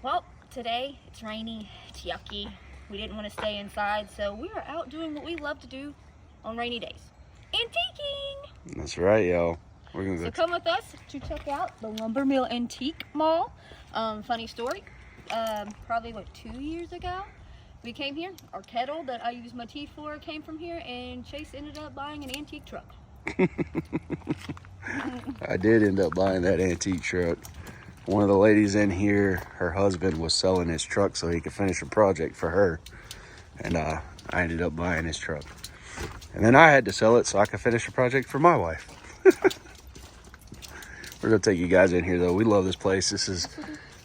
Well, today it's rainy, it's yucky. We didn't want to stay inside, so we are out doing what we love to do on rainy days. Antiquing! That's right, y'all. We're gonna So go. come with us to check out the Lumber Mill Antique Mall. Funny story, probably 2 years ago, we came here. Our kettle that I use my tea for came from here, and Chase ended up buying an antique truck. I did end up buying that antique truck. One of the ladies in here, her husband was selling his truck so he could finish a project for her. And I ended up buying his truck. And then I had to sell it so I could finish a project for my wife. We're going to take you guys in here, though. We love this place. This is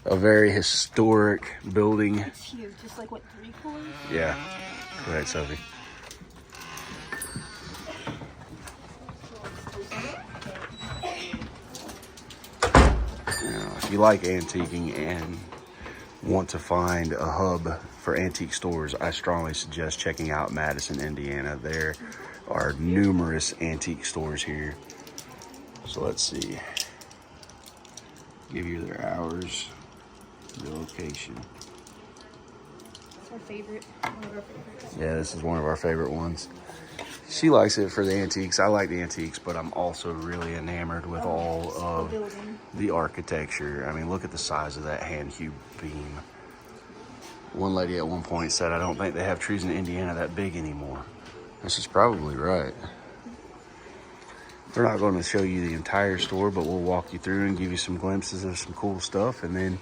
a very historic building. It's huge, just like 3 floors? Yeah. Go ahead, Sophie. Now, if you like antiquing and want to find a hub for antique stores, I strongly suggest checking out Madison, Indiana. There are numerous antique stores here. So let's see. Give you their hours, the location. It's our favorite, one of our favorites. Yeah, this is one of our favorite ones. She likes it for the antiques. I like the antiques, but I'm also really enamored with all of the architecture. I mean, look at the size of that hand-hewed beam. One lady at one point said, I don't think they have trees in Indiana that big anymore. This is probably right. They're not going to show you the entire store, but we'll walk you through and give you some glimpses of some cool stuff, and then,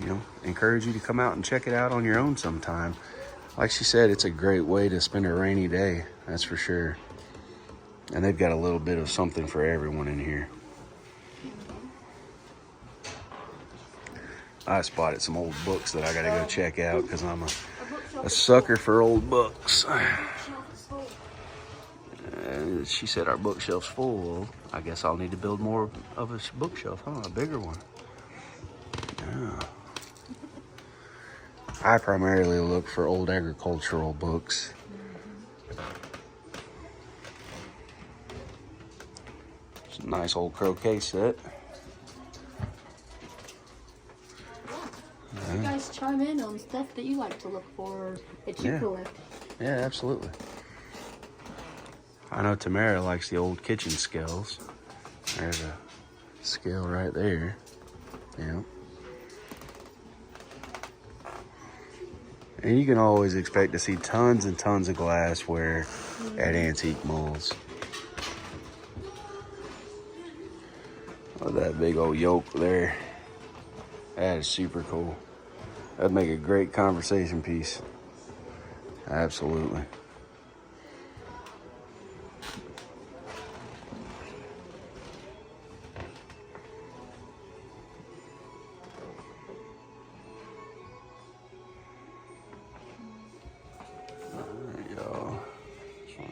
you know, encourage you to come out and check it out on your own sometime. Like she said, it's a great way to spend a rainy day, that's for sure. And they've got a little bit of something for everyone in here. I spotted some old books that I gotta go check out because I'm a sucker for old books. She said our bookshelf's full. Well, I guess I'll need to build more of a bookshelf, huh? A bigger one. Yeah. I primarily look for old agricultural books. It's a nice old croquet set. You guys chime in on stuff that you like to look for that you collect. Yeah, absolutely. I know Tamara likes the old kitchen scales. There's a scale right there. Yeah. And you can always expect to see tons and tons of glassware at antique malls. Oh, that big old yoke there. That is super cool. That'd make a great conversation piece. Absolutely.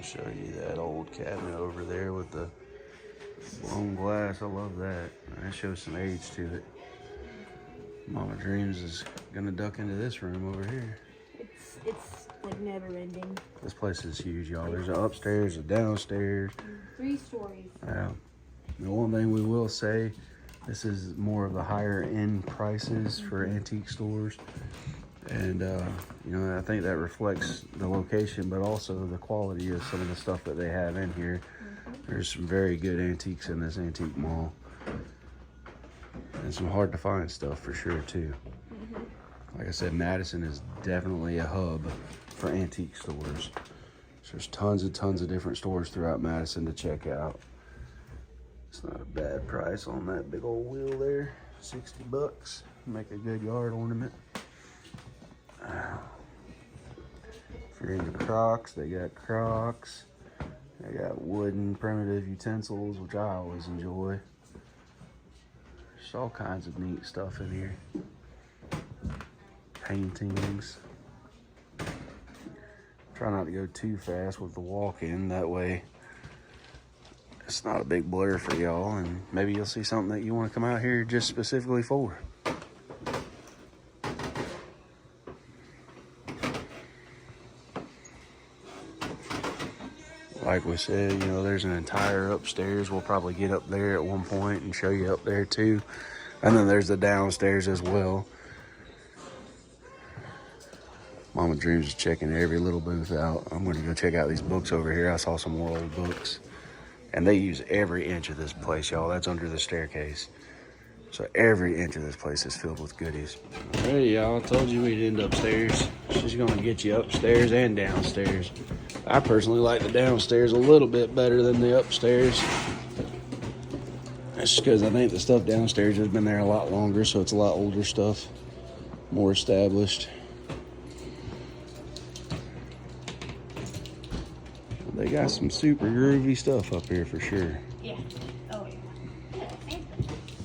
Show you that old cabinet over there with the blown glass. I love that. That shows some age to it. Mama Dreams is gonna duck into this room over here. It's like never ending. This place is huge, y'all. There's an upstairs, a downstairs. 3 stories. Yeah. The one thing we will say, this is more of the higher end prices for antique stores. And, you know, I think that reflects the location, but also the quality of some of the stuff that they have in here. There's some very good antiques in this antique mall. And some hard to find stuff for sure, too. Like I said, Madison is definitely a hub for antique stores. So there's tons and tons of different stores throughout Madison to check out. It's not a bad price on that big old wheel there. $60. Make a good yard ornament. If you're into Crocs, they got Crocs. They got wooden primitive utensils, which I always enjoy. There's all kinds of neat stuff in here. Paintings. Try not to go too fast with the walk-in, that way it's not a big blur for y'all, and maybe you'll see something that you want to come out here just specifically for. Like we said, you know, there's an entire upstairs. We'll probably get up there at one point and show you up there too. And then there's the downstairs as well. Mama Dreams is checking every little booth out. I'm going to go check out these books over here. I saw some more old books. And they use every inch of this place, y'all. That's under the staircase. So every inch of this place is filled with goodies. Hey, y'all. I told you we'd end upstairs. She's going to get you upstairs and downstairs. I personally like the downstairs a little bit better than the upstairs. That's just because I think the stuff downstairs has been there a lot longer, so it's a lot older stuff, more established. They got some super groovy stuff up here for sure. Yeah. Oh, yeah.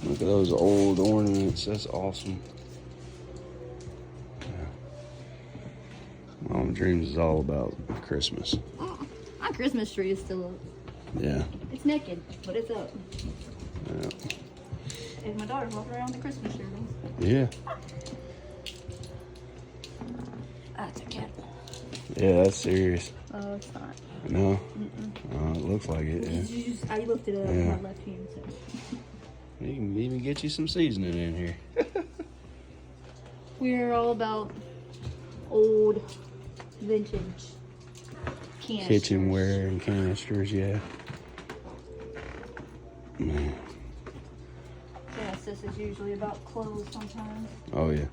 Look at those old ornaments. That's awesome. Yeah. Mama Dreams is all about Christmas. My Christmas tree is still up. Yeah. It's naked, but it's up. Yeah. And my daughter's walking around with the Christmas tree. Yeah. That's a cat. Yeah, that's serious. Oh, it's not. No? It looks like it, yeah. I looked it up with my left hand. So. You can even get you some seasoning in here. We're all about old, vintage canisters. Kitchenware and canisters, yeah. Man. Genesis is usually about clothes sometimes. Oh, yeah.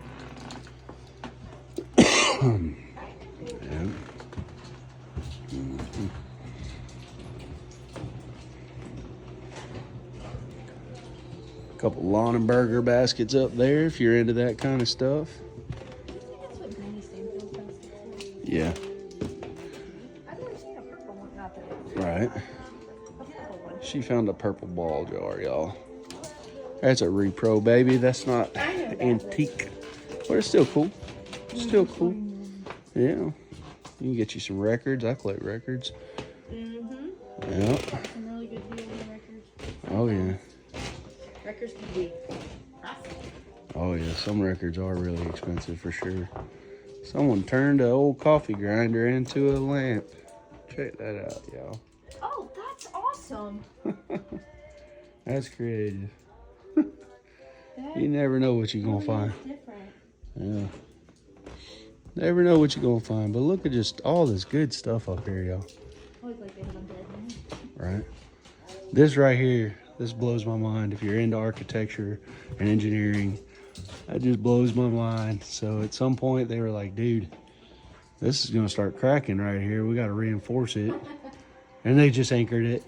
Yeah. Mm-hmm. Couple Lonenberger baskets up there if you're into that kind of stuff. That's what Granny Stanfield's baskets are. Yeah. I've never seen a purple one. Not that. Right. A purple one. She found a purple ball jar, y'all. That's a repro, baby. That's not antique. But it's still cool. Still cool. Yeah. You can get you some records. I collect records. Mm-hmm. Yeah. Some really good deals on records. Oh, yeah. Records can be pricey. Oh, yeah. Some records are really expensive for sure. Someone turned an old coffee grinder into a lamp. Check that out, y'all. Oh, that's awesome. That's creative. You never know what you're going to find. Different. Yeah. Never know what you're going to find. But look at just all this good stuff up here, y'all. Always like they have them dead. Right? This right here, this blows my mind. If you're into architecture and engineering, that just blows my mind. So at some point they were like, dude, this is going to start cracking right here. We got to reinforce it. And they just anchored it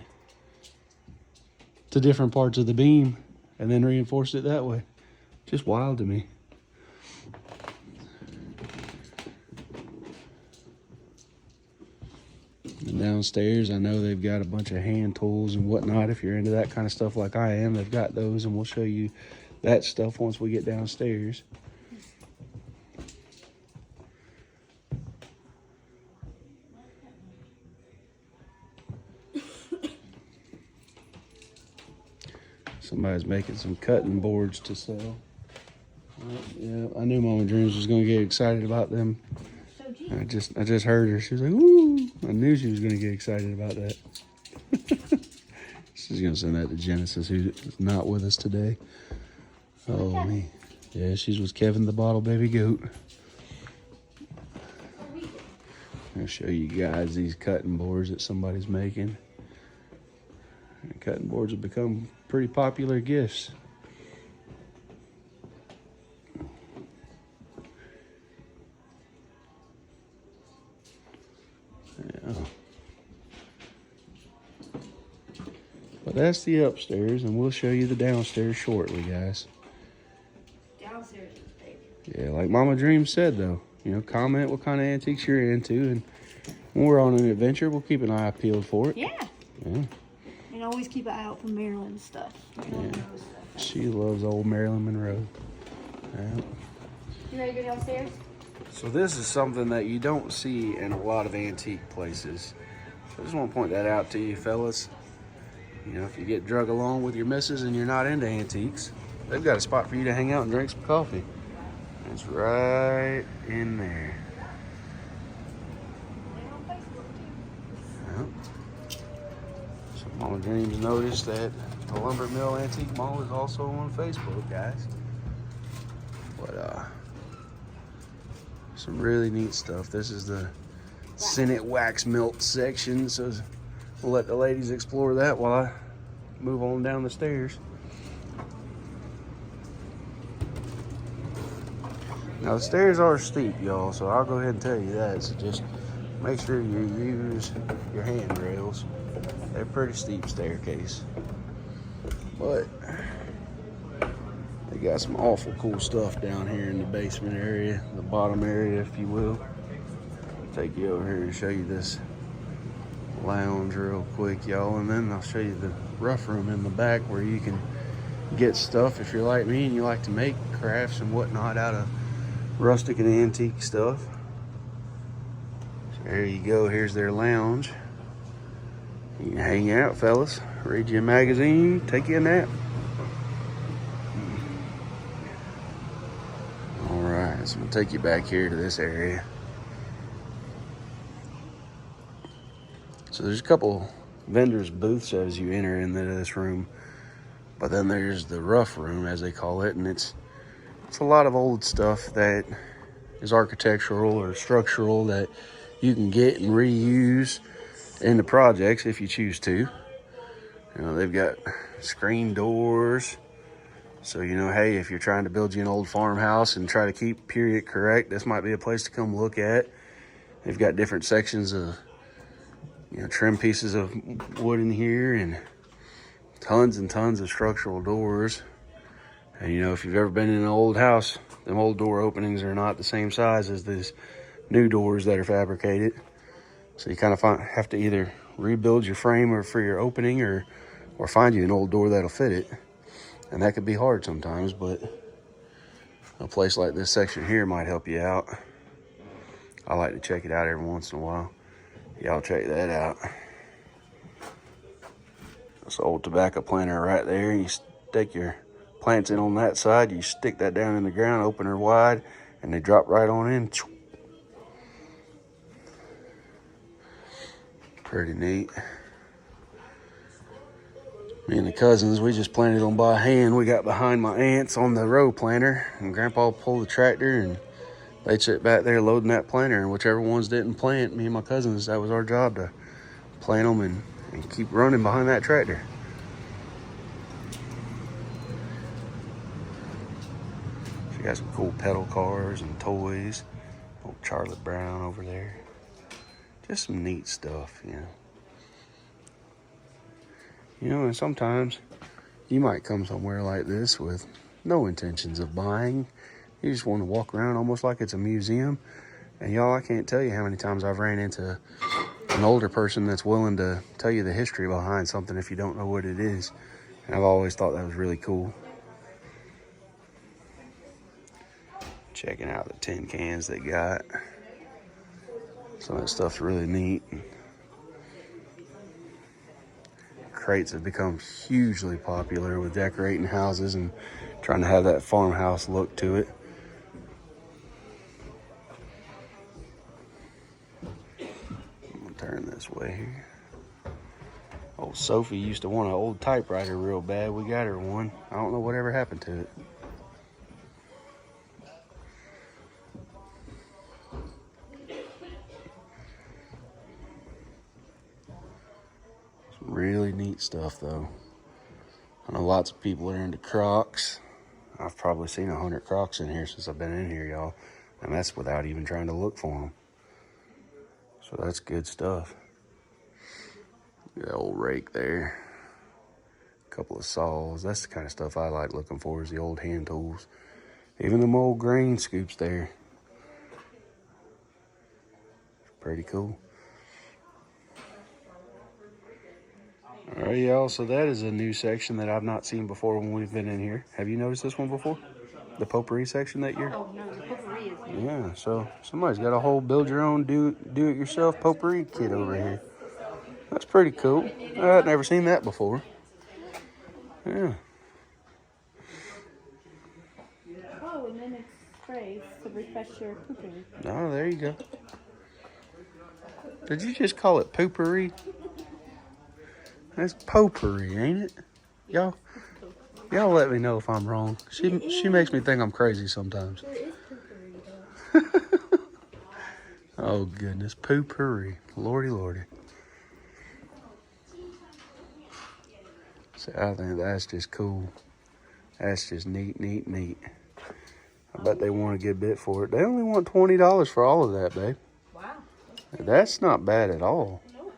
to different parts of the beam and then reinforced it that way. Just wild to me. And downstairs, I know they've got a bunch of hand tools and whatnot. If you're into that kind of stuff like I am, they've got those, and we'll show you that stuff once we get downstairs. Somebody's making some cutting boards to sell. Yeah, I knew Mama Dreams was going to get excited about them. I just heard her. She was like, "Ooh!" I knew she was going to get excited about that. She's going to send that to Genesis, who's not with us today. Oh, me. Yeah, she's with Kevin the bottle baby goat. I'll show you guys these cutting boards that somebody's making. And cutting boards have become pretty popular gifts. Yeah. But that's the upstairs, and we'll show you the downstairs shortly, guys. Downstairs is big. Yeah, like Mama Dreams said, though, you know, comment what kind of antiques you're into, and when we're on an adventure, we'll keep an eye peeled for it. Yeah. Yeah. And always keep an eye out for Maryland stuff. Yeah. She loves old Marilyn Monroe. Yeah. You ready to go downstairs? So this is something that you don't see in a lot of antique places. So I just want to point that out to you, fellas. You know, if you get drug along with your missus and you're not into antiques, they've got a spot for you to hang out and drink some coffee. It's right in there. Yep. So Mama Dreams noticed that the Lumber Mill Antique Mall is also on Facebook, guys. But Some really neat stuff. This is the Senate wax melt section, so we'll let the ladies explore that while I move on down the stairs. Now the stairs are steep, y'all, so I'll go ahead and tell you that. So just make sure you use your handrails. They're pretty steep staircase. But they got some awful cool stuff down here in the basement area, the bottom area, if you will. I'll take you over here and show you this lounge real quick, y'all, and then I'll show you the rough room in the back where you can get stuff if you're like me and you like to make crafts and whatnot out of rustic and antique stuff. So there you go. Here's their lounge. You can hang out, fellas, read you a magazine, take you a nap. All right, so I'm gonna take you back here to this area. So there's a couple vendors booths as you enter into this room, but then there's the rough room, as they call it, and it's a lot of old stuff that is architectural or structural that you can get and reuse in the projects if you choose to. You know, they've got screen doors, so you know, hey, if you're trying to build you an old farmhouse and try to keep period correct, this might be a place to come look at. They've got different sections of, you know, trim pieces of wood in here and tons and tons of structural doors. And you know, if you've ever been in an old house, them old door openings are not the same size as these new doors that are fabricated. So you kind of have to either rebuild your frame or for your opening or find you an old door that'll fit it. And that could be hard sometimes, but a place like this section here might help you out. I like to check it out every once in a while. Y'all check that out. That's an old tobacco planter right there. You stick your plants in on that side, you stick that down in the ground, open her wide, and they drop right on in. Pretty neat. Me and the cousins, we just planted them by hand. We got behind my aunts on the row planter, and Grandpa pulled the tractor, and they'd sit back there loading that planter, and whichever ones didn't plant, me and my cousins, that was our job, to plant them and keep running behind that tractor. So you got some cool pedal cars and toys. Old Charlotte Brown over there. Just some neat stuff, you know. You know, and sometimes you might come somewhere like this with no intentions of buying. You just want to walk around almost like it's a museum. And y'all, I can't tell you how many times I've ran into an older person that's willing to tell you the history behind something if you don't know what it is. And I've always thought that was really cool. Checking out the tin cans they got. Some of that stuff's really neat. Crates have become hugely popular with decorating houses and trying to have that farmhouse look to it. I'm gonna turn this way here. Old Sophie used to want an old typewriter real bad. We got her one. I don't know whatever happened to it. Really neat stuff, though. I know lots of people are into Crocs. I've probably seen 100 Crocs in here since I've been in here, y'all. And that's without even trying to look for them. So that's good stuff. That old rake there. A couple of saws. That's the kind of stuff I like looking for, is the old hand tools. Even them old grain scoops there. Pretty cool. All right, y'all, so that is a new section that I've not seen before when we've been in here. Have you noticed this one before? The potpourri section that year? Oh, no, the potpourri is new. Yeah, so somebody's got a whole build-your-own, do-it-yourself potpourri kit over here. That's pretty cool. I've never seen that before. Yeah. Oh, and then it sprays to refresh your potpourri. Oh, there you go. Did you just call it potpourri? That's potpourri, ain't it? Y'all let me know if I'm wrong. She makes me think I'm crazy sometimes. There is potpourri, though. Oh goodness, poo-pourri. Lordy, lordy. So I think that's just cool. That's just neat, neat, neat. I bet they want a good bit for it. They only want $20 for all of that, babe. Wow. That's not bad at all. Nope.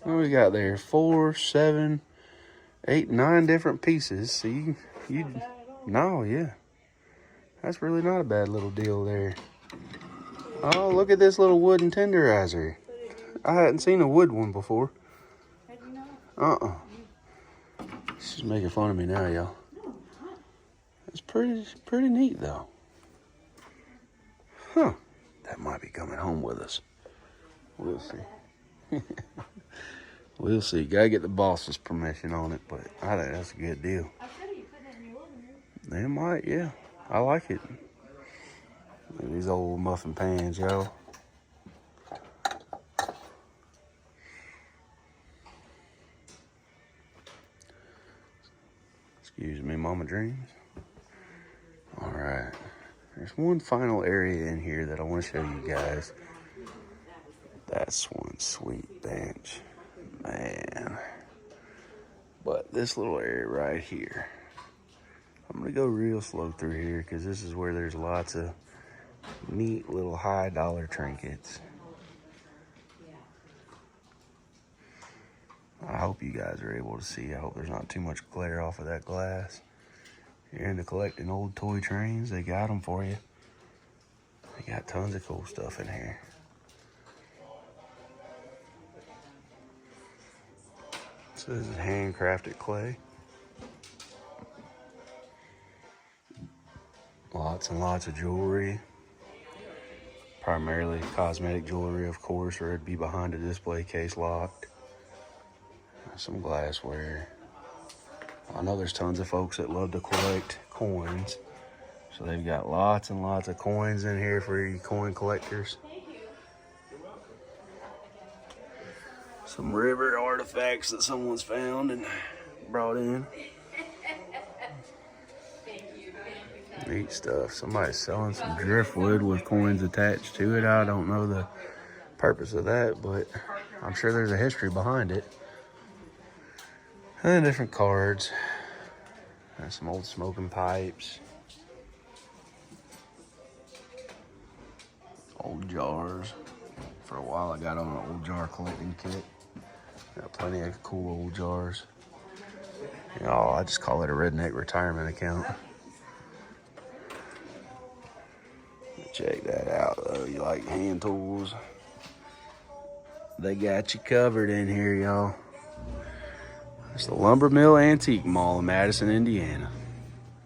What do we got there? 4, 7, 8, 9 different pieces. So you no, yeah. That's really not a bad little deal there. Oh, look at this little wooden tenderizer. I hadn't seen a wood one before. Had you not? She's making fun of me now, y'all. It's pretty neat though. Huh. That might be coming home with us. We'll see. We'll see. Gotta get the boss's permission on it, but I think that's a good deal. I said you put that in your living room. They might, yeah. I like it. Look at these old muffin pans, y'all. Excuse me, Mama Dreams. All right. There's one final area in here that I want to show you guys. That's one sweet bench. Man. But this little area right here, I'm going to go real slow through here because this is where there's lots of neat little high dollar trinkets. I hope you guys are able to see. I hope there's not too much glare off of that glass. If you're into collecting old toy trains, they got them for you. They got tons of cool stuff in here. So this is handcrafted clay. Lots and lots of jewelry. Primarily cosmetic jewelry, of course, or it'd be behind a display case locked. Some glassware. I know there's tons of folks that love to collect coins. So they've got lots and lots of coins in here for you coin collectors. Some river artifacts that someone's found and brought in. Neat stuff. Somebody's selling some driftwood with coins attached to it. I don't know the purpose of that, but I'm sure there's a history behind it. And different cards. And some old smoking pipes. Old jars. For a while I got on an old jar collecting kit. Got plenty of cool old jars. You know, I just call it a redneck retirement account. Check that out though. You like hand tools? They got you covered in here, y'all. It's the Lumber Mill Antique Mall in Madison, Indiana.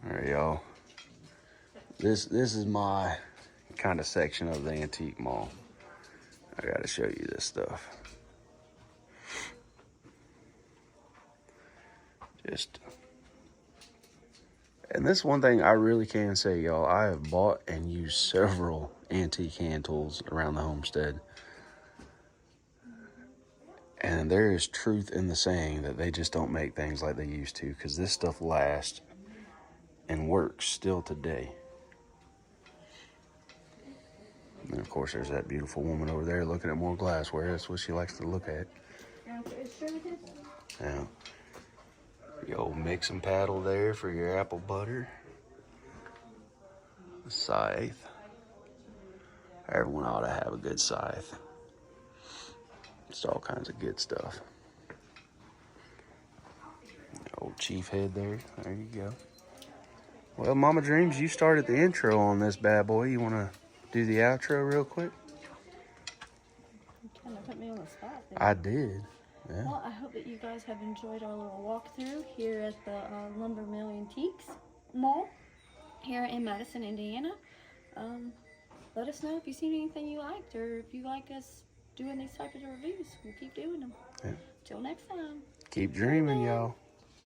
All right, y'all. This is my kind of section of the antique mall. I gotta show you this stuff. And this one thing I really can say, y'all, I have bought and used several antique hand tools around the homestead. And there is truth in the saying that they just don't make things like they used to, because this stuff lasts and works still today. And of course, there's that beautiful woman over there looking at more glassware. That's what she likes to look at. Yeah. The old mixing paddle there for your apple butter. The scythe. Everyone ought to have a good scythe. It's all kinds of good stuff. Old chief head there. There you go. Well, Mama Dreams, you started the intro on this bad boy. You want to do the outro real quick? You kind of put me on the spot there. I did. Yeah. Well, I hope that you guys have enjoyed our little walkthrough here at the Lumber Mill Antiques Mall here in Madison, Indiana. Let us know if you've seen anything you liked, or if you like us doing these types of reviews. We'll keep doing them. Yeah. Till next time. Keep dreaming, y'all.